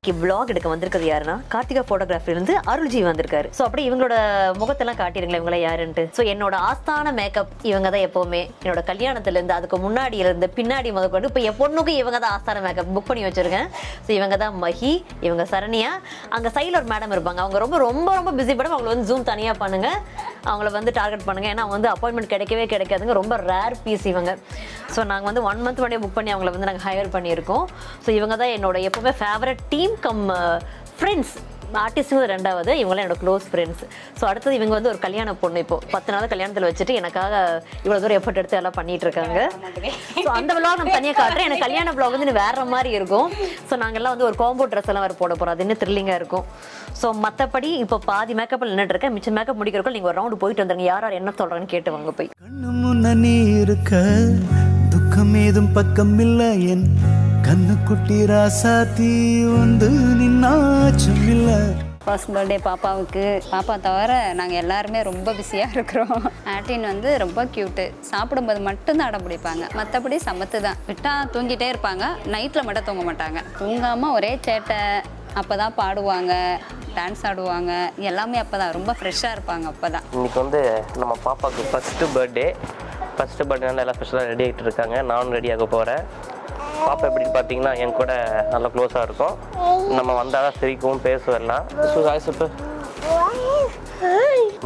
இன்னைக்கு vlog எடுக்க வந்திருக்கிறது யாருன்னா கார்த்திகா போட்டோகிராஃபிலிருந்து அருள்ஜி வந்திருக்காரு. ஸோ அப்படி இவங்களோட முகத்தெல்லாம் காட்டிடுங்களேன் இவங்கள யாருன்ட்டு. ஸோ என்னோட ஆஸ்தான மேக்கப் இவங்க தான் எப்போவுமே. என்னோட கல்யாணத்துலேருந்து அதுக்கு முன்னாடியிலேருந்து பின்னாடி முதற்கொண்டு இப்போ என் பொண்ணுக்கு இவங்க தான் ஆஸ்தான மேக்கப் புக் பண்ணி வச்சிருக்கேன். ஸோ இவங்க தான் மஹி, இவங்க சரண்யா. அங்கே சைடில் ஒரு மேடம் இருப்பாங்க, அவங்க ரொம்ப ரொம்ப ரொம்ப பிஸி மேடம். அவங்களை வந்து ஜூம் தனியாக பண்ணுங்க, அவங்கள வந்து டார்கெட் பண்ணுங்க. ஏன்னா வந்து அப்பாயின்மெண்ட் கிடைக்கவே கிடைக்காதுங்க, ரொம்ப ரேர் பீஸ் இவங்க. ஸோ நாங்கள் வந்து 1 month முன்னாடியே புக் பண்ணி அவங்கள வந்து நாங்கள் ஹையர் பண்ணியிருக்கோம். ஸோ இவங்க தான் என்னோட எப்போவுமே ஃபேவரட் டீம் கம் ஃப்ரெண்ட்ஸ். ஆர்டிஸ்ட்டுங்க ரெண்டாவது, இவங்களாம் என்னோட க்ளோஸ் ஃப்ரெண்ட்ஸ். ஸோ அடுத்தது இவங்க வந்து ஒரு கல்யாண பொண்ணு, இப்போ 10 நாள் கல்யாணத்தில் வச்சுட்டு எனக்காக இவ்வளோ தூரம் எஃபர்ட் எடுத்து எல்லாம் பண்ணிட்டு இருக்காங்க. ஸோ அந்த விளாக் நம்ம தனியாக காட்டுறேன். எனக்கு கல்யாண விளாக் வந்து வேற மாதிரி இருக்கும். ஸோ நாங்கள்லாம் வந்து ஒரு காம்போ ட்ரெஸ் எல்லாம் வேறு போட போகிறோம், அது இன்னும் த்ரில்லிங்காக இருக்கும். ஸோ மற்றபடி இப்போ பாதி மேக்கப்பில் நின்றுட்டு இருக்கேன், மிச்சம் மேக்கப் முடிக்கிறக்கும் நீங்கள் ஒரு ரவுண்டு போயிட்டு வந்துருங்க. யார் யார் என்ன சொல்கிறான்னு கேட்டு வாங்க போய். கண்ணு முன்ன நீ இருக்க துக்கம் ஏதும் பக்கம் இல்லை, என் கண்ணு குட்டி ராசாத்தி வந்து நின்னாச்சும் இல்லை. ஃபர்ஸ்ட் பர்த்டே பாப்பாவுக்கு, பாப்பா தவிர நாங்கள் எல்லாருமே ரொம்ப பிஸியாக இருக்கிறோம். ஆட்டின் வந்து ரொம்ப க்யூட்டு, சாப்பிடும்போது மட்டும்தான் அடம் பிடிப்பாங்க, மற்றபடி சமத்து தான். விட்டால் தூங்கிட்டே இருப்பாங்க, நைட்டில் மட்டும் தூங்க மாட்டாங்க. தூங்காமல் ஒரே சேட்டை. அப்போ தான் பாடுவாங்க, டான்ஸ் ஆடுவாங்க, எல்லாமே அப்போ தான் ரொம்ப ஃப்ரெஷ்ஷாக இருப்பாங்க. அப்போ தான் இன்றைக்கி வந்து நம்ம பாப்பாவுக்கு ஃபஸ்ட்டு பர்த்டேனால எல்லாம் ஸ்பெஷலாக ரெடி ஆகிட்டு இருக்காங்க. நானும் ரெடியாக போகிறேன். பாப்பா எப்படின்னு பார்த்தீங்கன்னா என் கூட நல்லா க்ளோஸாக இருக்கும். நம்ம வந்தால் தான் சிரிக்கவும் பேசுவேல்லாம்.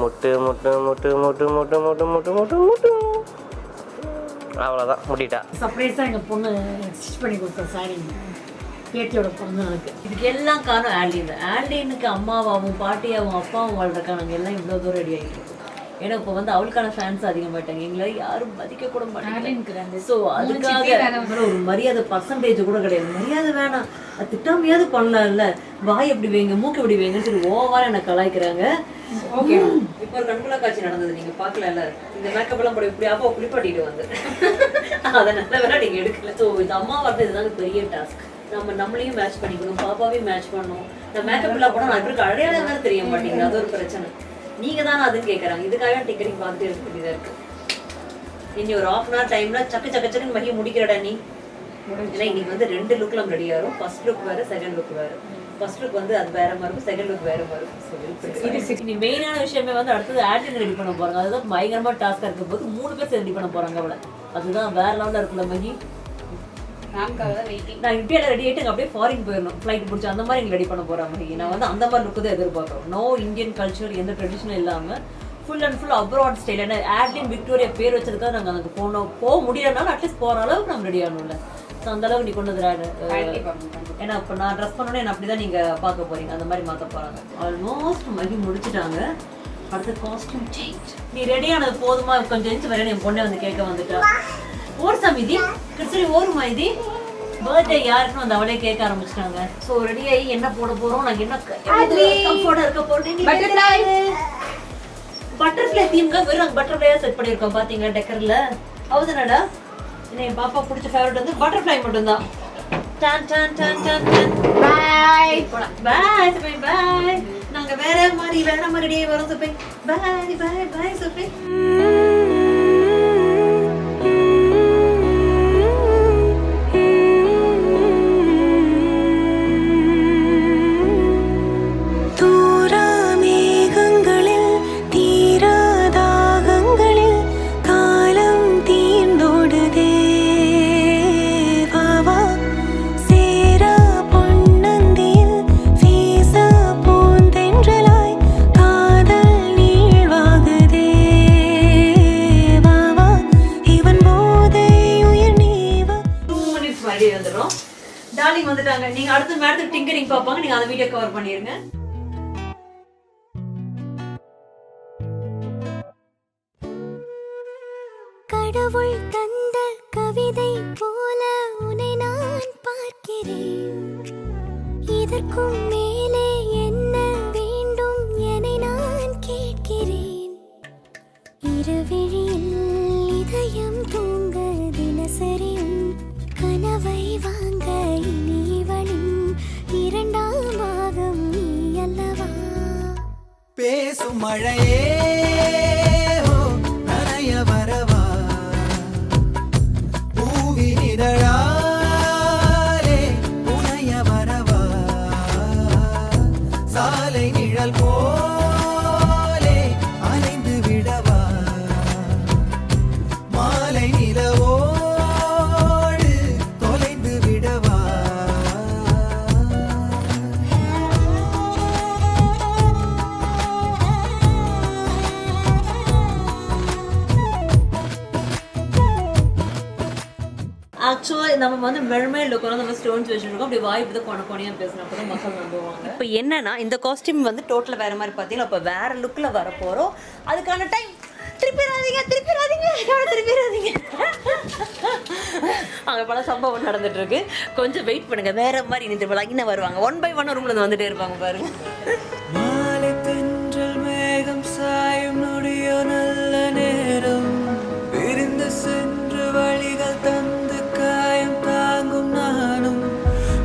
முட்டு முட்டு முட்டு முட்டு முட்டு முட்டு முட்டு முட்டு முட்டு அவ்வளோதான், முட்டிட்டா. சர்ப்ரைஸாக எங்கள் பொண்ணு ஸ்டிச் பண்ணி கொடுத்தோம் சாரி, பேட்டியோட பொண்ணு. இதுக்கு எல்லாம் காரணம் ஆல்டின். ஆல்டினுக்கு அம்மாவாகவும் பாட்டியாகவும் அப்பாவும் வாழ்றக்கா நாங்கள் எல்லாம் இவ்வளோ தூரம் ரெடி ஆகிட்டு இருக்கோம். ஏன்னா இப்போ வந்து அவளுக்கான ஃபேன்ஸ் அதிகமாயிட்டாங்க, எங்களை யாரும் மதிக்க கூட மாட்டாங்க. ஸோ அதுக்காக ஒரு மரியாதை பர்சன்டேஜ் கூட கிடையாது. மரியாதை வேணாம், அது திட்டாமையாவது பண்ணலாம்ல, வாய் எப்படி வைங்க மூக்கு எப்படி வைங்கன்னு சொல்லி ஓவரா எனக்கு கலாய்க்கிறாங்க. ஓகே, இப்போ ஒரு கண்குலா காட்சி நடந்தது, நீங்க பாக்கல. இந்த மேக்கப் எல்லாம் போட இப்படி அப்பா குளிப்பாட்டிட்டு வந்து அதை நல்ல வேற நீங்க எடுக்கல. ஸோ இது அம்மா வரது இதுதாங்க பெரிய டாஸ்க். நம்மளையும் மேட்ச் பண்ணிக்கணும், பாப்பாவையும் மேட்ச் பண்ணணும். இந்த மேக்கப் எல்லாம் போனால் நான் இப்படி அடையாளம் வேற தெரிய மாட்டேங்குது, அது ஒரு பிரச்சனை. நீங்க தானே அதுன்னு கேட்கறாங்க, இதுக்காக டிக்கெட்டிங் பார்த்துட்டு இருக்க வேண்டியதா இருக்கு. இனி ஒரு 1/2 hour டைம்ல சக்கு சக்கு சக்குன்னு மகி முடிக்கிறடா நீ. ஏன்னா இன்னைக்கு வந்து 2 லுக்ல ரெடி ஆகும். ஃபர்ஸ்ட் லுக் வேற, செகண்ட் லுக் வேற. ஃபர்ஸ்ட் லுக் வந்து அது வேற மாதிரி இருக்கும், செகண்ட் லுக் வேற மாதிரி இருக்கும். இனி மெயினான விஷயமே வந்து அடுத்தது ஆக்டிங் ரெடி பண்ண போறாங்க. அதுதான் பயங்கரமா டாஸ்கா இருக்கும் போது 3 பேர் ரெடி பண்ண போறாங்க அவளை. அதுதான் வேற லெவலில் இருக்குல்ல மகி. நான் இப்படியே ரெடி ஆகிட்டு அப்படியே ஃபாரின் போயிடணும், ஃப்ளைட் பிடிச்சி அந்த மாதிரி எங்களுக்கு ரெடி பண்ண போகிறாங்க. நான் வந்து அந்த மாதிரி லுக்கு தான் எதிர்பார்க்குறோம். நோ இந்தியன் கல்ச்சர், எந்த ட்ரெடிஷனும் இல்லாமல் full and full abroad style. ஏன்னா ஆட்லின் விக்டோரியா பேர் வச்சதுக்காக நாங்கள் அதுக்கு போக முடியலனாலும் அட்லீஸ்ட் போகிற அளவுக்கு நம்ம ரெடி ஆகணும்ல. ஸோ அந்த அளவுக்கு நீ கொண்டு வந்துடாது. ஏன்னா இப்போ நான் ட்ரெஸ் பண்ணோன்னே என்ன அப்படி தான் நீங்கள் பார்க்க போகிறீங்க, அந்த மாதிரி மாற்ற போகிறாங்க. ஆல்மோஸ்ட் மகி முடிச்சுட்டாங்க. அடுத்த காஸ்டியூம் சேஞ்ச். நீ ரெடியானது போதுமா, கொஞ்சம் இன்ச்சு வரையும் என் பொண்ணை வந்து கேட்க வந்துட்டா. ஓர்சாமி இது சரி ஓருமா இது பர்த்டே யாருன்னு வந்து அவளே கேட்க ஆரம்பிச்சிட்டாங்க. ஸோ ரெடி ஆகி என்ன போட போறோம், நாங்கள் என்ன கம்ஃபர்டா இருக்க போறோம். பட்டர்ஃப்ளை தீம்காக வெறும் நாங்கள் பட்டர்ஃப்ளையா செட் பண்ணியிருக்கோம். பார்த்தீங்களா டெக்கரில் அவுதுனடா. என்ன என் பாப்பா பிடிச்ச ஃபேவரட் வந்து பட்டர்ஃப்ளை மட்டும்தான். பாய் பாய் சுபை பாய். நாங்கள் வேற மாதிரி ரெடியாகி வரோம் சுபை. பாய் பாய் பாய் சுபை. டார்லிங் வந்துட்டாங்க. நீங்க அடுத்த மேடத்துக்கு டிங்கரிங் பாப்பாங்க, நீங்க அந்த வீடியோ கவர் பண்ணிருங்க. கடவுள் தந்த கவிதை போல உன்னை நான் பார்க்கிறேன். இதற்கும் மேலே என்ன வேண்டும் என நான் கேட்கிறேன். இருவிழியில் இதயம் தூங்க தினசரியும் கனவை வாங்க இனி இவளின் 2ஆம் பாகம் நீ அல்லவா. பேசும் மழையே நனைய வரவா, பூவின் இதழாலே உனைய வரவா. ஆக்சுவலாக நம்ம வந்து மெர்மைட் லுக் வந்து நம்ம ஸ்டோன்ஸ் வச்சுருக்கோம், அப்படி வாய் இப்படி கொனையாக பேசுகிறப்ப தான் மக்கள் நம்புவாங்க. இப்போ என்னன்னா இந்த காஸ்டியூம் வந்து டோட்டலாக வேறு மாதிரி பார்த்தீங்கன்னா இப்போ வேறு லுக்கில் வர போகிறோம். அதுக்கான டைம் திருப்பிடாதீங்க அங்கே பல சம்பவம் நடந்துட்டுருக்கு. கொஞ்சம் வெயிட் பண்ணுங்கள், வேறு மாதிரி இன்னும் வருவாங்க. 1 by 1 ரூமில் வந்துட்டே இருப்பாங்க பாருங்க. மாலை தென்றல் மேகம் சாயும் நொடியோ நல்ல நேரம் பிரிந்து சென்று வழிகள் தந்து காயம் தாங்கும் நானும்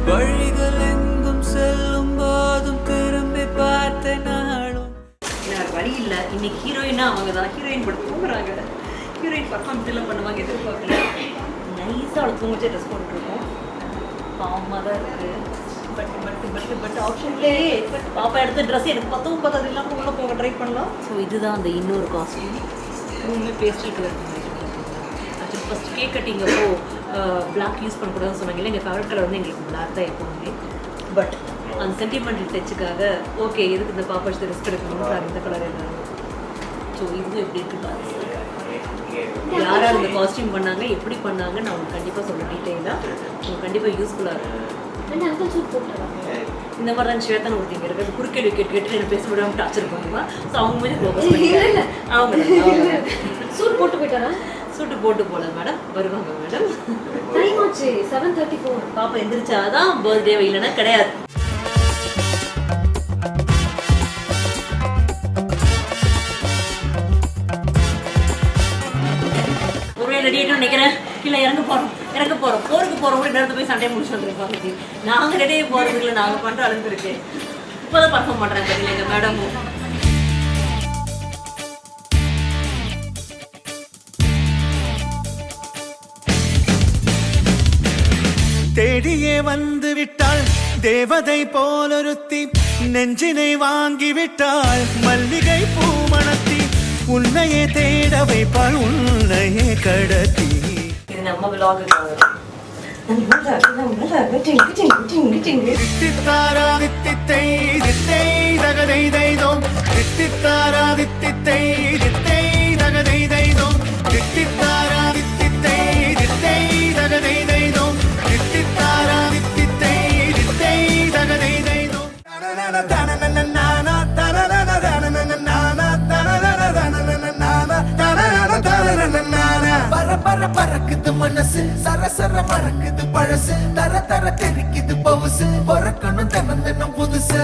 வழிகள் எங்கும் செல்லும் போதும் திரும்பி பார்த்த நாளும். வழி இல்லை, இன்னைக்கு ஹீரோயினா அவங்க தான். ஹீரோயின் கூட தூங்குறாங்க. ஹீரோயின் பர்ஃபார்மன்ஸ் எல்லாம் பண்ணுவாங்க, எதிர்பார்க்கல. நைஸாக அவளை தூங்கிச்சு ட்ரெஸ் போட்டுருக்கோம். பாவமாக தான் இருக்குது. பட் ஆப்ஷன்லேயே பாப்பா எடுத்த ட்ரெஸ் எனக்கு பத்தது இல்லாமல் உள்ளே போக ட்ரை பண்ணலாம். ஸோ இதுதான் அந்த இன்னொரு காஸ்ட்யூம். இன்னுமே pastel colour. Actually first cake cutting அப்போ பிளாக் யூஸ் பண்ணக்கூடாதுன்னு சொன்னாங்க. இல்லை எங்கள் ஃபேவரட் கலர் வந்து எங்களுக்கு பிளாக் தான் எப்போவுமே. பட் அந்த சென்டிமெண்டல் டச்சுக்காக ஓகே எதுக்கு இந்த பாப்பா ரிஸ்க் எடுக்கணும்னு இந்த கலர் எல்லாரும். ஸோ இதுவும் எப்படி இருக்குது பாருங்க. யாரார் இந்த காஸ்டியூம் பண்ணாங்க, எப்படி பண்ணாங்க, நான் உங்களுக்கு கண்டிப்பாக சொல்கிறேன் டீட்டெயிலாக. உங்களுக்கு கண்டிப்பாக யூஸ்ஃபுல்லாக இருக்கும். இந்த மாதிரி தான் ஸ்வேதன் ஒருத்தங்க இருக்குது. குறுக்கேள்வி கேட்டு என்ன பேச விடாமல் டார்ச்சர் பண்ணுவா. ஸோ அவங்க மாதிரி ஃபோக்கஸ் பண்ணிக்கிறேன். அவங்க சூட் போட்டு போயிட்டாரா? சூட்டு போட்டு போல மேடம், வருவாங்க மேடம். டைம் ஆச்சு 7:34. பாப்பா எந்திரிச்சாதான் பர்த்டே, இல்லைன்னா கிடையாது. ரெடி ஆகிட்டு நினைக்கிறேன். கீழே இறங்க போகிறோம் போருக்கு போகிறோம் கூட நேரத்தை போய் சண்டையை முடிச்சு வந்துருப்பாங்க. நாங்கள் ரெடியாக போகிறதுக்குள்ள நாங்கள் பண்ணுற அளவுக்கு இருக்கு. இப்போ தான் பர்ஃபார்ம் பண்ணுறாங்க தெரியல எங்கள் மேடமும். தேடியே வந்து விட்டாள் தேவதை போலொருத்தி, நெஞ்சினை வாங்கி விட்டாள் மல்லிகை பூமணத்தி, உன்னையே தேட வைப்பாள் உன்னையே கடத்தி. இது நம்ம விலாகுக்காக. தித்தித்தாரா தித்தித்தை தித்தை தகதை தைதோம், தித்தித்தாரா தித்தித்தை தித்தை தகதை தைதோம், தித்தித்தாரா தித்தித்தை தித்தை தகதை தைதோம், தித்தித்தாரா தித்தித்தை தித்தை தகதை தைதோம். பறக்குது மனசு சரசர மறக்குது பழசு, தர தர தெரிக்குது பவுசு, பொறக்கணும் தினம் தினம் புதுசு.